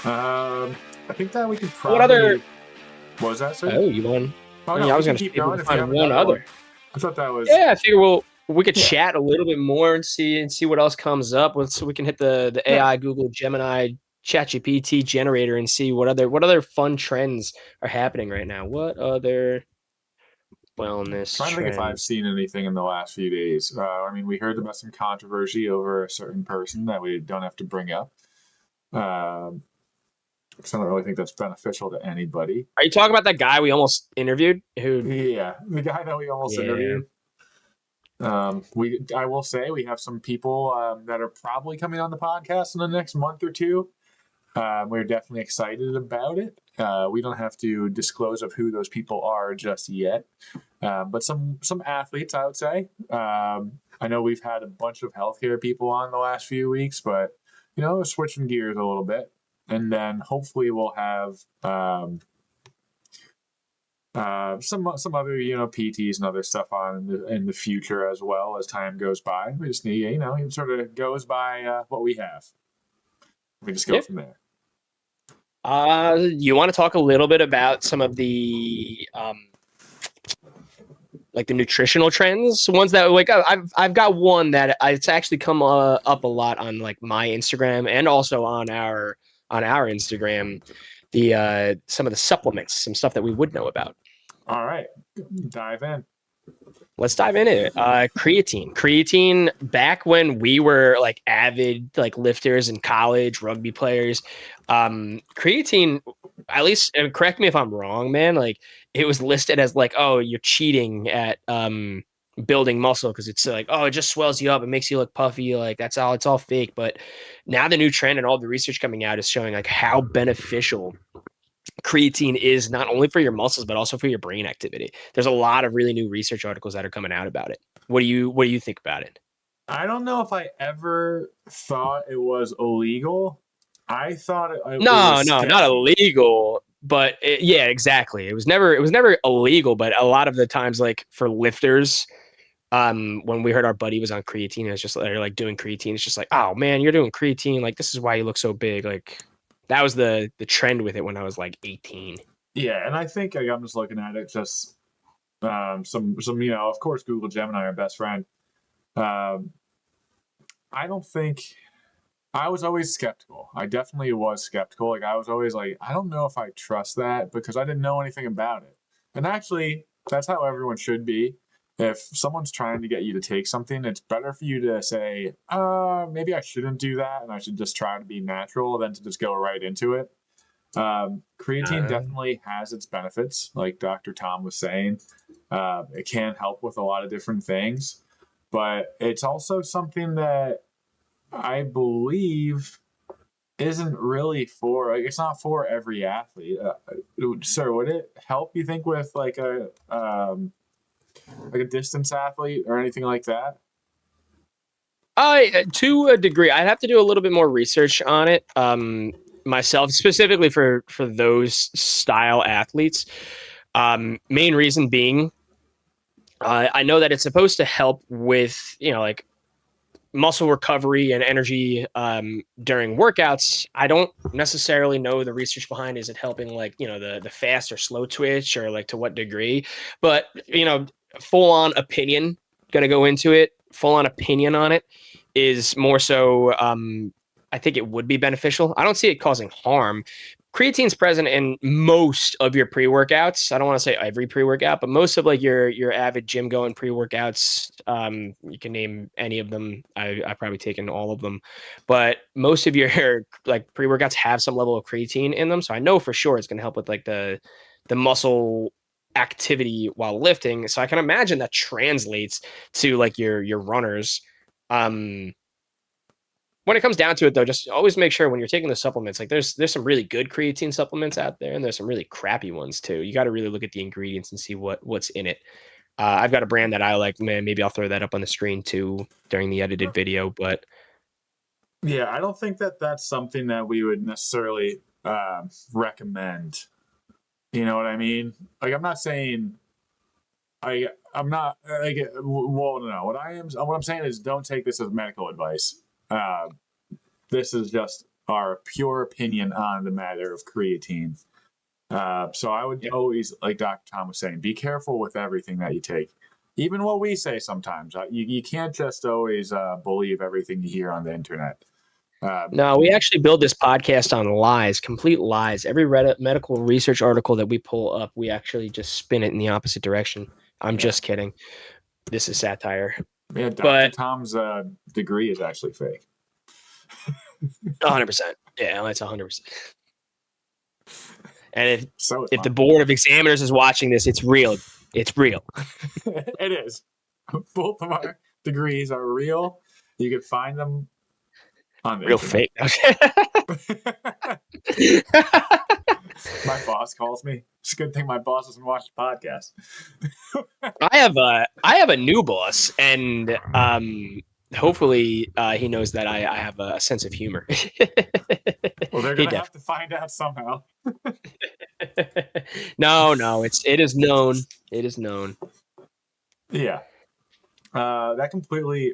I think that we could What other? probably. What was that, sir? Oh, you want? Oh I mean, no, I we was can gonna see keep if we going could if you find have one another other. one. I thought that was. Yeah, I figure we could Yeah, chat a little bit more and see what else comes up. So we can hit the yeah. AI, Google, Gemini, ChatGPT generator and see what other fun trends are happening right now. What other wellness Trying to think if I've trends? seen anything in the last few days. I mean, we heard about some controversy over a certain person that we don't have to bring up. Um, 'Cause I don't really think that's beneficial to anybody. Are you talking about that guy we almost interviewed? Who? Yeah, the guy that we almost Yeah. interviewed. I will say we have some people that are probably coming on the podcast in the next month or two. We're definitely excited about it. We don't have to disclose of who those people are just yet, but some athletes, I would say. I know we've had a bunch of healthcare people on the last few weeks, but switching gears a little bit, and then hopefully we'll have some other PTs and other stuff on in the future as well as time goes by. We just need it sort of goes by what we have. We just go Yeah. from there. You want to talk a little bit about some of the like the nutritional trends, ones that like I've got one that it's actually come up a lot on like my Instagram and also on our Instagram. The some of the supplements, some stuff that we would know about. All right, dive in. Let's dive into it. Creatine. Back when we were like avid like lifters in college, rugby players, creatine. At least, and correct me if I'm wrong, man. Like it was listed as like, oh, you're cheating at building muscle because it's like, oh, it just swells you up, it makes you look puffy. Like that's all. It's all fake. But now the new trend and all the research coming out is showing like how beneficial creatine is not only for your muscles but also for your brain activity. There's a lot of really new research articles that are coming out about it. What do you think about it? I don't know if I ever thought it was illegal. I thought it No, was no, not sketchy. illegal, but yeah, exactly. It was never illegal, but a lot of the times like for lifters, when we heard our buddy was on creatine, it's just like doing creatine, it's just like, oh man, you're doing creatine, like this is why you look so big. Like that was the trend with it when I was like 18. Yeah, and I think like, I'm just looking at it just some of course Google Gemini, our best friend. Um, I don't think I was always skeptical. I definitely was skeptical. Like I was always like, I don't know if I trust that because I didn't know anything about it. And actually, that's how everyone should be. If someone's trying to get you to take something, it's better for you to say, maybe I shouldn't do that and I should just try to be natural than to just go right into it. Creatine Uh, definitely has its benefits, like Dr. Tom was saying. It can help with a lot of different things, but it's also something that I believe isn't really for like it's not for every athlete. Sir, would it help you think with like a distance athlete or anything like that? I to a degree, I'd have to do a little bit more research on it myself, specifically for those style athletes. Main reason being, I know that it's supposed to help with like muscle recovery and energy during workouts. I don't necessarily know the research behind is it helping like the fast or slow twitch or like to what degree, but full on opinion gonna go into it. Full on opinion on it is more so. I think it would be beneficial. I don't see it causing harm. Creatine's present in most of your pre-workouts. I don't want to say every pre-workout, but most of like your avid gym going pre-workouts. You can name any of them. I've probably taken all of them, but most of your like pre-workouts have some level of creatine in them. So I know for sure it's going to help with like the muscle activity while lifting. So I can imagine that translates to like your runners. Um, when it comes down to it though, just always make sure when you're taking the supplements, like there's some really good creatine supplements out there and there's some really crappy ones too. You got to really look at the ingredients and see what's in it. I've got a brand that I like, man, maybe I'll throw that up on the screen too during the edited video, but Yeah, I don't think that that's something that we would necessarily recommend. You know what I mean? Like, I'm not saying I'm not like well, no. What I'm saying is don't take this as medical advice. Uh, this is just our pure opinion on the matter of creatine. So I would always, like Dr. Tom was saying, be careful with everything that you take. Even what we say sometimes. You can't just always believe everything you hear on the internet. No, we actually build this podcast on lies, complete lies. Every medical research article that we pull up, we actually just spin it in the opposite direction. I'm just kidding. This is satire. Yeah, Dr. But Tom's degree is actually fake. 100%. Yeah, that's 100%. And if the mine. board of examiners is watching this, it's real. It's real. It is. Both of our degrees are real. You can find them on the real internet. Fake. My boss calls me. It's a good thing my boss doesn't watch the podcast. I have a new boss, and hopefully he knows that I have a sense of humor. Well, they're gonna have to find out somehow. No, it is known. It is known. Yeah, that completely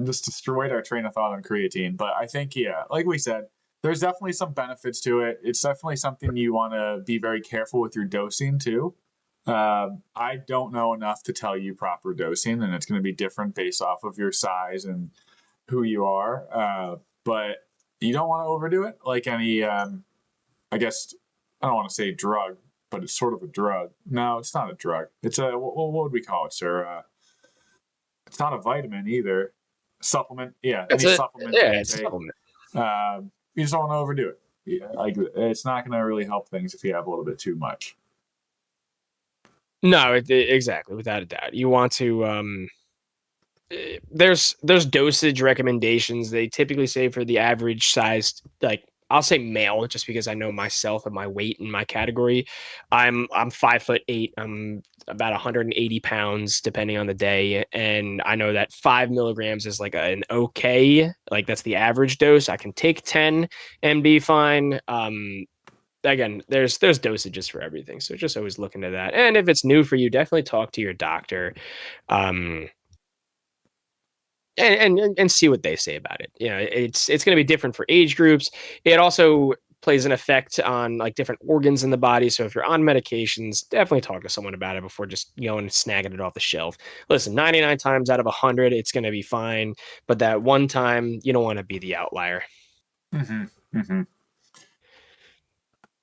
just destroyed our train of thought on creatine. But I think, yeah, like we said, there's definitely some benefits to it. It's definitely something you want to be very careful with your dosing too. I don't know enough to tell you proper dosing, and it's going to be different based off of your size and who you are. But you don't want to overdo it. Like any, I guess I don't want to say drug, but it's sort of a drug. No, it's not a drug. It's a what would we call it, sir? It's not a vitamin either. Supplement, yeah, supplement. Yeah, it's a supplement. You just don't want to overdo it. Yeah, like it's not going to really help things if you have a little bit too much. No, exactly, without a doubt. You want to. There's dosage recommendations. They typically say for the average sized, like I'll say male, just because I know myself and my weight and my category. I'm 5'8". I'm about 180 pounds, depending on the day, and I know that 5 milligrams is like an okay, like that's the average dose. I can take 10 and be fine. Again, there's dosages for everything, so just always look into that. And if it's new for you, definitely talk to your doctor. And see what they say about it. You know, it's going to be different for age groups. It also plays an effect on like different organs in the body. So if you're on medications, definitely talk to someone about it before just going and snagging it off the shelf. Listen, 99 times out of 100, it's going to be fine. But that one time, you don't want to be the outlier.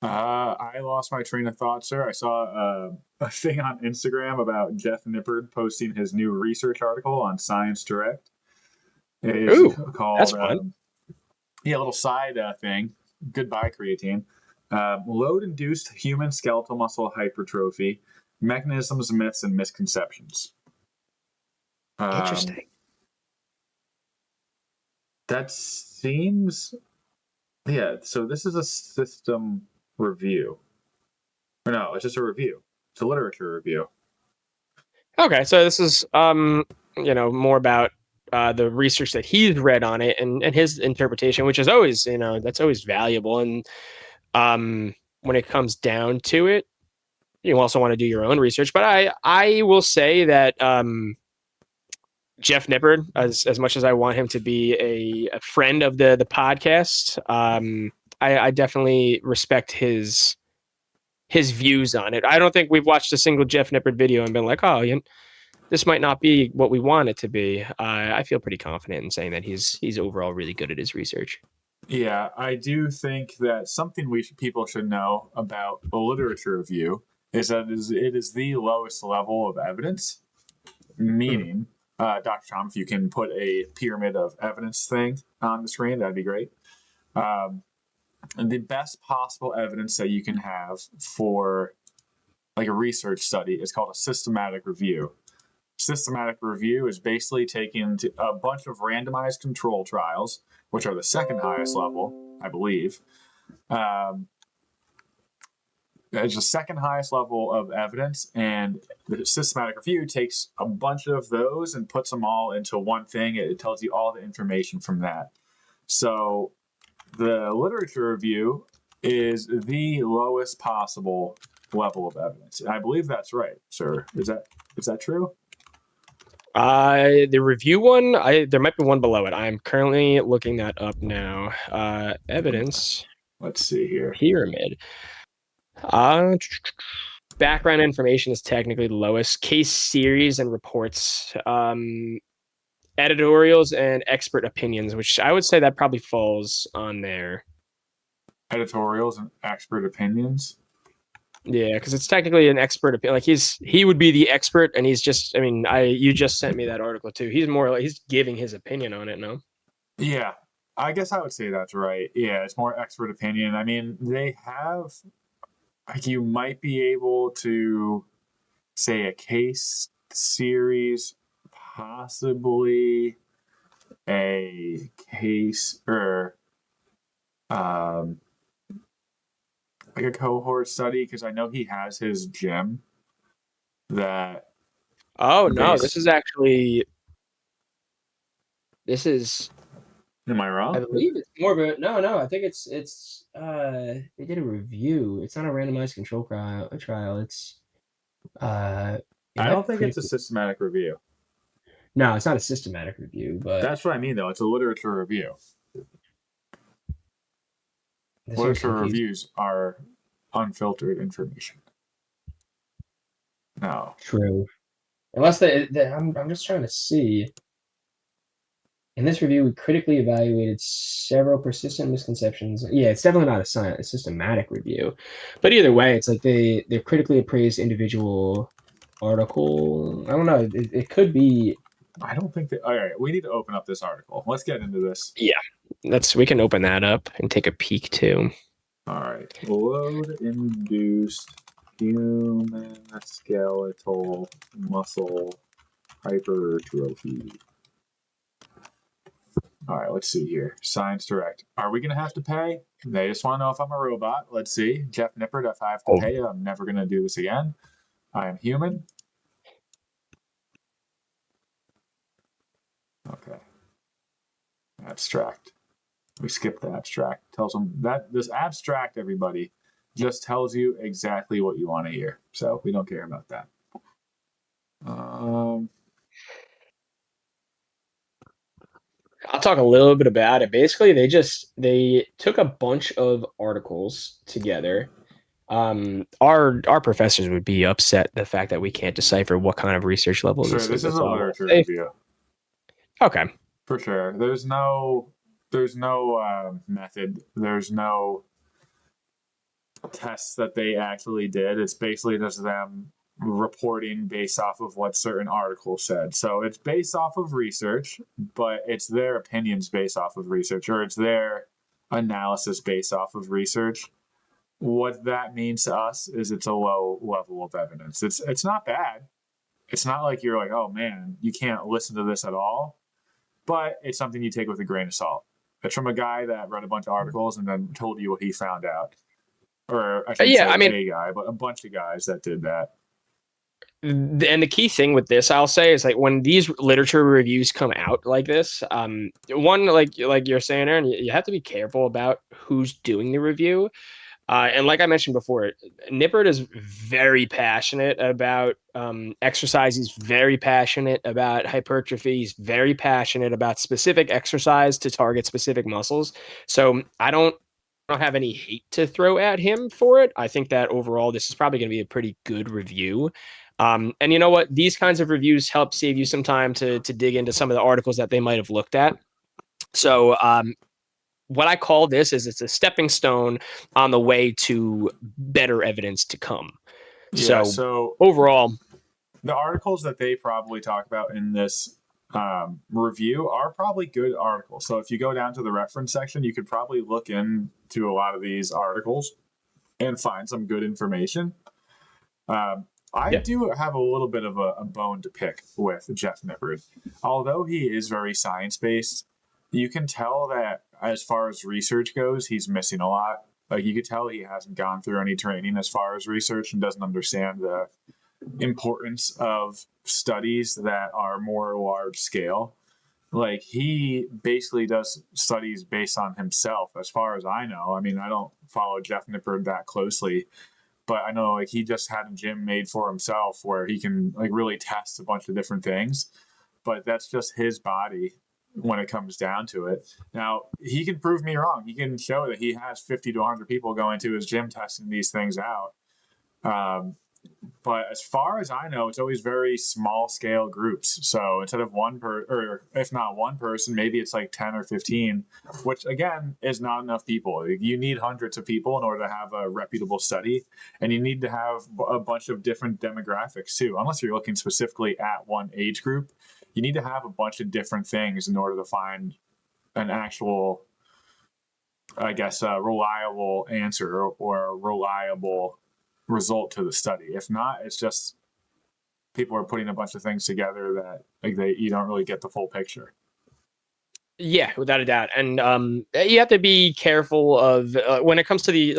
I lost my train of thought, sir. I saw a thing on Instagram about Jeff Nippard posting his new research article on Science Direct. It is called, that's fun. Yeah, a little side thing. Goodbye, creatine. Load-induced human skeletal muscle hypertrophy, mechanisms, myths, and misconceptions. Interesting. That seems... Yeah, so this is a system review. Or no, it's just a review. It's a literature review. Okay, so this is more about the research that he's read on it and his interpretation, which is always, that's always valuable. And when it comes down to it, you also want to do your own research. But I will say that Jeff Nippard, as much as I want him to be a friend of the podcast, I definitely respect his views on it. I don't think we've watched a single Jeff Nippard video and been like, oh, this might not be what we want it to be. I feel pretty confident in saying that he's overall really good at his research. Yeah, I do think that something people should know about a literature review is that it is the lowest level of evidence, meaning, Dr. Tom, if you can put a pyramid of evidence thing on the screen, that'd be great. And the best possible evidence that you can have for like a research study is called a systematic review. Systematic review is basically taking a bunch of randomized control trials, which are the second highest level, I believe. It's the second highest level of evidence, and the systematic review takes a bunch of those and puts them all into one thing. It tells you all the information from that. So the literature review is the lowest possible level of evidence. And I believe that's right, sir. Is that true? The review one, there might be one below it. I'm currently looking that up now. Evidence Let's see here. pyramid. Background information is technically the lowest. Case series and reports. Editorials and expert opinions, which I would say that probably falls on there. Editorials and expert opinions. Yeah, because it's technically an expert opinion. Like he would be the expert, and he's just. I mean, you just sent me that article too. He's more like he's giving his opinion on it. No. Yeah, I guess I would say that's right. Yeah, it's more expert opinion. I mean, they have like you might be able to say a case series, possibly a case or um like a cohort study because I know he has his gym that Oh no, base. this is Am I I wrong? believe it's more of a no. I think it's they did a review. It's not a randomized control trial. It's uh it I might don't be think it's a critical. systematic review. No, it's not a systematic review, but That's what I mean, though. It's a literature review. this one's Literature confusing. reviews are unfiltered information. No. True. Unless I'm just trying to see. In this review, we critically evaluated several persistent misconceptions. Yeah, it's definitely not a systematic review, but either way, it's like they critically appraised individual article. I don't know. It could be. I don't think that. All right, we need to open up this article. Let's get into this. Yeah, we can open that up and take a peek too. All right. Load induced human skeletal muscle hypertrophy. All right, let's see here. Science Direct. Are we going to have to pay? They just want to know if I'm a robot. Let's see. Jeff Nippert, if I have to pay, I'm never going to do this again. I am human. Okay. Abstract. We skipped the abstract. Tells them that this abstract, everybody, just tells you exactly what you want to hear. So we don't care about that. I'll talk a little bit about it. Basically, they took a bunch of articles together. Our professors would be upset the fact that we can't decipher what kind of research level sure, this is. this is That's a all I'll literature say. review. Okay. For sure. There's no method. There's no tests that they actually did. It's basically just them reporting based off of what certain articles said. So it's based off of research, but it's their opinions based off of research, or it's their analysis based off of research. What that means to us is it's a low level of evidence. It's not bad. It's not like you're like, oh man, you can't listen to this at all. But it's something you take with a grain of salt. It's from a guy that read a bunch of articles and then told you what he found out. Or I shouldn't Yeah, say I mean, a guy, but a bunch of guys that did that. and the key thing with this, I'll say, is like when these literature reviews come out like this, one like you're saying, Aaron, you have to be careful about who's doing the review. And like I mentioned before, Nippert is very passionate about exercise. He's very passionate about hypertrophy. He's very passionate about specific exercise to target specific muscles. So I don't have any hate to throw at him for it. I think that overall, this is probably going to be a pretty good review. And you know what? These kinds of reviews help save you some time to dig into some of the articles that they might have looked at. So what I call this is it's a stepping stone on the way to better evidence to come. Yeah, so overall, the articles that they probably talk about in this review are probably good articles. So if you go down to the reference section, you could probably look into a lot of these articles and find some good information. I do have a little bit of a bone to pick with Jeff Nippert. Although he is very science-based, you can tell that as far as research goes, he's missing a lot. Like you could tell he hasn't gone through any training as far as research and doesn't understand the importance of studies that are more large scale. Like he basically does studies based on himself, as far as I know. I mean, I don't follow Jeff Nippert that closely, but I know like he just had a gym made for himself where he can like really test a bunch of different things. but that's just his body when it comes down to it. Now, he can prove me wrong. He can show that he has 50 to 100 people going to his gym testing these things out. But as far as I know, it's always very small scale groups. So instead of or if not one person, maybe it's like 10 or 15, which again is not enough people. You need hundreds of people in order to have a reputable study, and you need to have a bunch of different demographics too. Unless you're looking specifically at one age group, you need to have a bunch of different things in order to find an actual, I guess, reliable answer or a reliable result to the study. If not, it's just people are putting a bunch of things together that you don't really get the full picture. Yeah, without a doubt. And you have to be careful of when it comes to the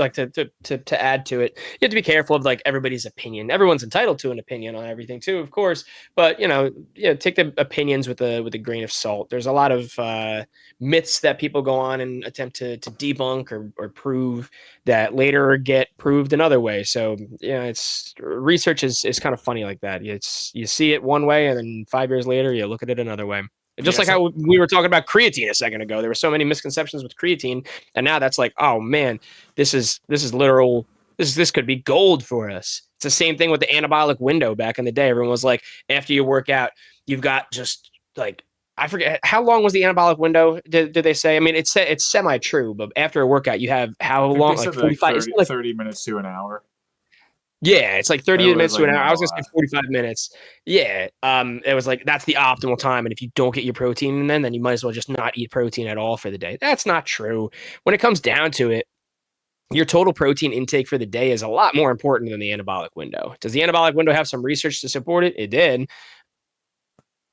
to add to it, you have to be careful of like everybody's opinion. Everyone's entitled to an opinion on everything too, of course, but take the opinions with a grain of salt. There's a lot of myths that people go on and attempt to debunk or prove that later get proved another way. So it's research is kind of funny like that. You see it one way and then 5 years later you look at it another way. Just like how we were talking about creatine a second ago, there were so many misconceptions with creatine, and now that's like, oh man, this is literal. This could be gold for us. It's the same thing with the anabolic window back in the day. Everyone was like, after you work out, you've got just like, I forget how long was the anabolic window. Did they say? I mean, it's semi true, but after a workout, you have how long? Like 45, 30 minutes to an hour. Yeah, it's like 30 minutes to an hour. I was going to say 45 minutes. Yeah. It was like, that's the optimal time. And if you don't get your protein in then you might as well just not eat protein at all for the day. That's not true. When it comes down to it, your total protein intake for the day is a lot more important than the anabolic window. Does the anabolic window have some research to support it? It did.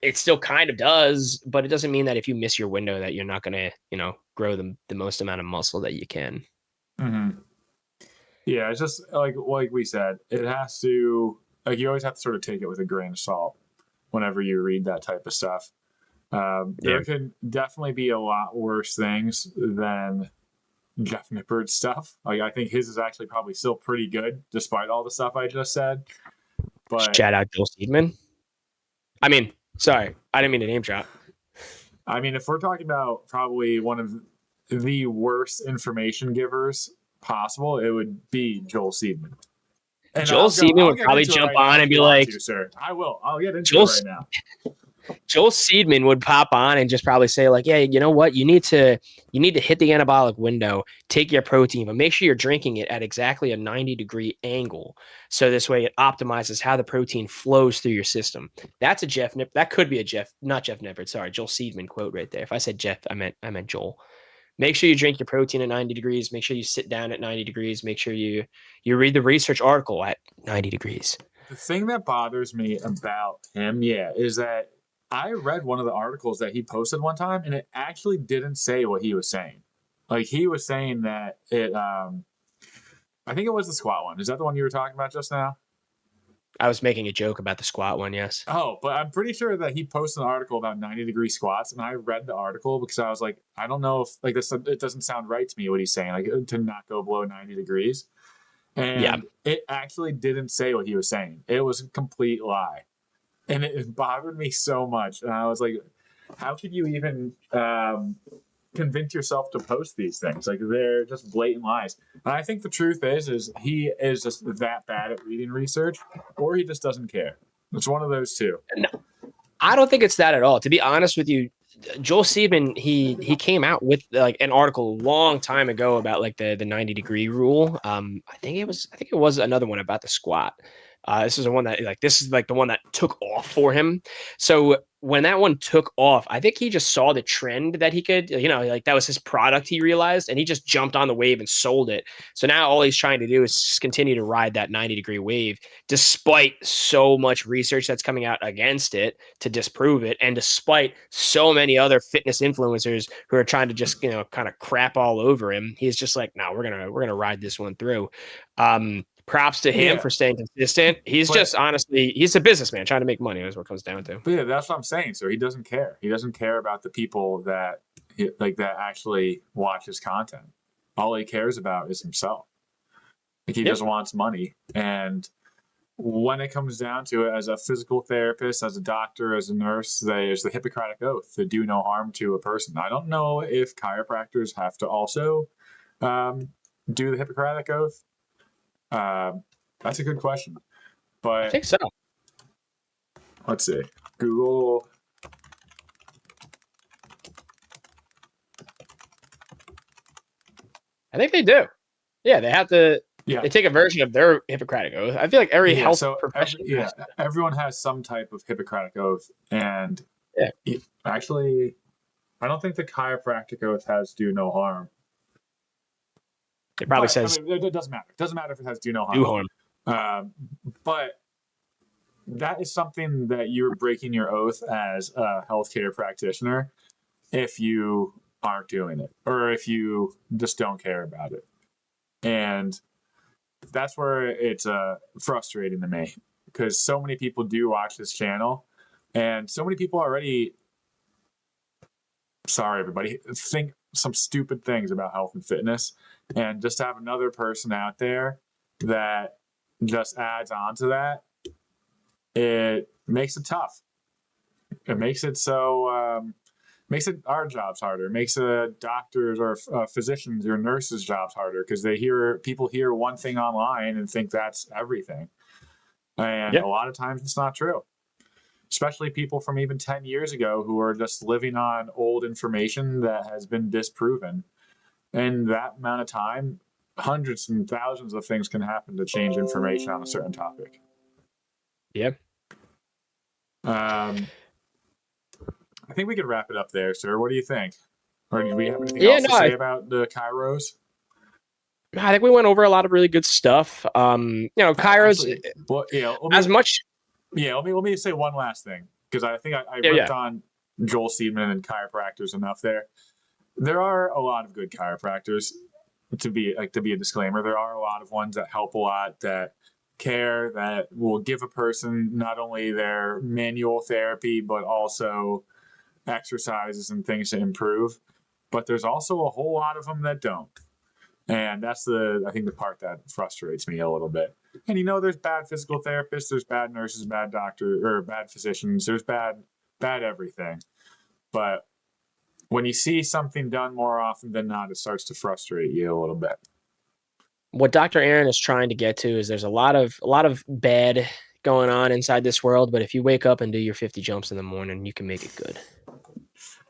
It still kind of does, but it doesn't mean that if you miss your window that you're not going to, grow the most amount of muscle that you can. Mm-hmm. Yeah, it's just like we said, it has to, like, you always have to sort of take it with a grain of salt whenever you read that type of stuff. There can definitely be a lot worse things than Jeff Nippard's stuff. Like, I think his is actually probably still pretty good despite all the stuff I just said. But shout out Joel Seedman. I mean, sorry, I didn't mean to name drop. I mean, if we're talking about probably one of the worst information givers possible, it would be Joel Seedman. And Joel Seedman would probably jump on and be like, sir, I will. I'll get into it right now. Joel Seedman would pop on and just probably say like, yeah, you know what? You need to hit the anabolic window, take your protein, but make sure you're drinking it at exactly a 90-degree angle. So this way it optimizes how the protein flows through your system. That's a Jeff Nippard. That could be not Jeff Nippard. Sorry, Joel Seedman quote right there. If I said Jeff, I meant Joel. Make sure you drink your protein at 90 degrees. Make sure you sit down at 90 degrees. Make sure you read the research article at 90 degrees. The thing that bothers me about him, is that I read one of the articles that he posted one time, and it actually didn't say what he was saying. Like, he was saying that it, I think it was the squat one. Is that the one you were talking about just now? I was making a joke about the squat one, yes. Oh, but I'm pretty sure that he posted an article about 90-degree squats, and I read the article because I was like, I don't know if like this, it doesn't sound right to me what he's saying, like to not go below 90 degrees. And it actually didn't say what he was saying. It was a complete lie. And it bothered me so much. And I was like, how could you even convince yourself to post these things? Like, they're just blatant lies. And I think the truth is he is just that bad at reading research, or he just doesn't care. It's one of those two. No, I don't think it's that at all. To be honest with you, Joel Seedman, he came out with like an article a long time ago about like the 90-degree rule. I think it was another one about the squat. This is the one that the one that took off for him. So when that one took off, I think he just saw the trend that he could, like that was his product, he realized, and he just jumped on the wave and sold it. So now all he's trying to do is just continue to ride that 90-degree wave, despite so much research that's coming out against it to disprove it. And despite so many other fitness influencers who are trying to just, kind of crap all over him, he's just like, no, we're going to ride this one through. Props to him for staying consistent. He's a businessman trying to make money. Is what it comes down to. But yeah, that's what I'm saying. So he doesn't care. He doesn't care about the people that actually watch his content. All he cares about is himself. Like, he just wants money. And when it comes down to it, as a physical therapist, as a doctor, as a nurse, there's the Hippocratic Oath to do no harm to a person. I don't know if chiropractors have to also um, do the Hippocratic Oath. That's a good question. I But think so. let's see. Google. I think they do. Yeah, they have to. Yeah. They take a version of their Hippocratic Oath. I feel like every Yeah. health So professional. everyone has some type of Hippocratic Oath, and Yeah. Actually, I don't think the chiropractic oath has do no harm. It probably But I says mean, it doesn't matter. It doesn't matter if it has do no do harm. harm. But that is something that you're breaking your oath as a healthcare practitioner if you aren't doing it, or if you just don't care about it. And that's where it's frustrating to me, because so many people do watch this channel, and so many people already, sorry everybody, think some stupid things about health and fitness, and just have another person out there that just adds on to that, it makes it tough. It makes it so makes it our jobs harder. It makes doctors or physicians or nurses jobs harder, because people hear one thing online and think that's everything, and Yeah. a lot of times it's not true. Especially people from even 10 years ago who are just living on old information that has been disproven. And that amount of time, hundreds and thousands of things can happen to change information on a certain topic. Yeah. I think we could wrap it up there, sir. What do you think? Or do we have anything else to say about the Kairos? I think we went over a lot of really good stuff. Kairos, much. Yeah, let me say one last thing, because I think I ripped on Joel Seedman and chiropractors enough there. There are a lot of good chiropractors. To be a disclaimer, there are a lot of ones that help a lot, that care, that will give a person not only their manual therapy but also exercises and things to improve. But there's also a whole lot of them that don't. And that's I think the part that frustrates me a little bit. And there's bad physical therapists, there's bad nurses, bad doctors, or bad physicians, there's bad everything. But when you see something done more often than not, it starts to frustrate you a little bit. What Dr. Aaron is trying to get to is there's a lot of bad going on inside this world, but if you wake up and do your 50 jumps in the morning, you can make it good.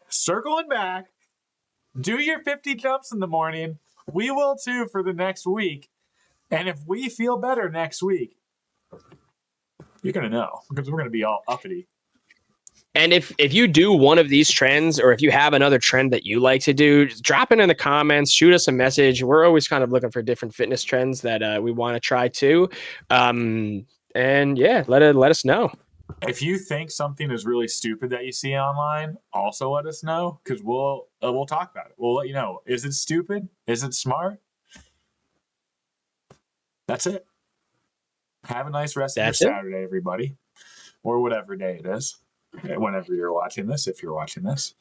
Circling back, do your 50 jumps in the morning. We will too for the next week. And if we feel better next week, you're going to know, because we're going to be all uppity. And if you do one of these trends, or if you have another trend that you like to do, just drop it in the comments, shoot us a message. We're always kind of looking for different fitness trends that we want to try too. And yeah, let us know. If you think something is really stupid that you see online, also let us know, because we'll talk about it. We'll let you know. Is it stupid? Is it smart? That's it. Have a nice rest of your Saturday, everybody, or whatever day it is, whenever you're watching this, if you're watching this,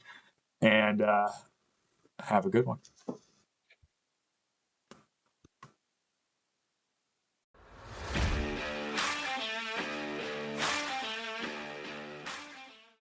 and have a good one.